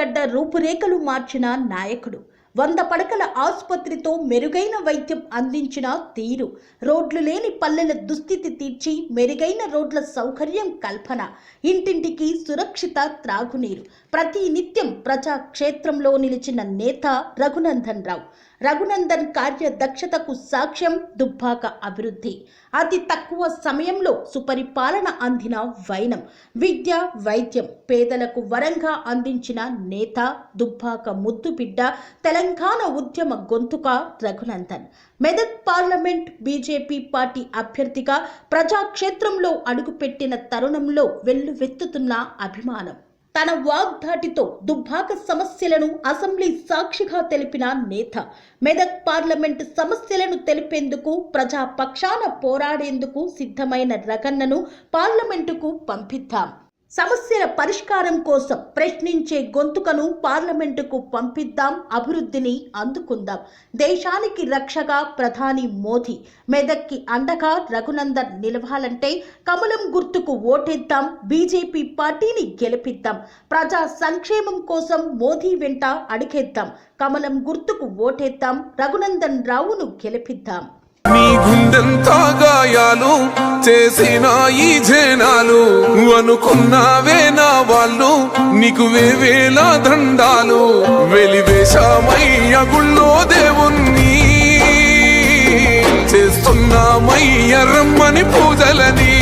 అవనిగడ్డ రూపురేఖలు మార్చిన నాయకుడు. 100 పడకల ఆసుపత్రితో మెరుగైన వైద్యం అందించిన తీరు, రోడ్లు లేని పల్లెల దుస్థితి తీర్చి మెరుగైన రోడ్ల సౌకర్యం కల్పన, ఇంటింటికి సురక్షిత త్రాగునీరు, ప్రతి నిత్యం ప్రజాక్షేత్రంలో నిలిచిన నేత రఘునందన్ రావు. రఘునందన్ కార్యదక్షతకు సాక్ష్యం దుబ్బాక అభివృద్ధి. అతి తక్కువ సమయంలో సుపరిపాలన అందిన వైనం, విద్య వైద్యం పేదలకు వరంగా అందించిన నేత దుబ్బాక ముద్దుబిడ్డ, తెలంగాణ ఉద్యమ గొంతుక Raghunandan. Medak parliament BJP party అభ్యర్థిగా ప్రజాక్షేత్రంలో అడుగుపెట్టిన తరుణంలో వెల్లువెత్తుతున్న అభిమానం. తన వాగ్దాటితో దుబ్బాక సమస్యలను అసెంబ్లీ సాక్షిగా తెలిపిన నేత. మెదక్ పార్లమెంట్ సమస్యలను తెలిపేందుకు, ప్రజాపక్షాన పోరాడేందుకు సిద్ధమైన రగన్నను పార్లమెంటుకు పంపిద్దాం. సమస్యల పరిష్కారం కోసం ప్రశ్నించే గొంతుకను పార్లమెంటుకు పంపిద్దాం. అభివృద్ధిని అందుకుందాం. దేశానికి రక్షగా ప్రధాని మోదీ, మెదక్కి అండగా రఘునందన్ నిలవాలంటే కమలం గుర్తుకు ఓటేద్దాం. బీజేపీ పార్టీని గెలిపిద్దాం. ప్రజా సంక్షేమం కోసం మోదీ వెంట అడుగేద్దాం. కమలం గుర్తుకు ఓటేద్దాం. రఘునందన్ రావును గెలిపిద్దాం. నీ గుండెంతా గాయాలు చేసిన ఈ జనాలు, అనుకున్నావే నా వాళ్ళు, నీకు వేవేల దండాలు. వెలివేశామయ్య గుళ్ళో దేవుణ్ణి, చేస్తున్నామయ్య రమ్మని పూజలని.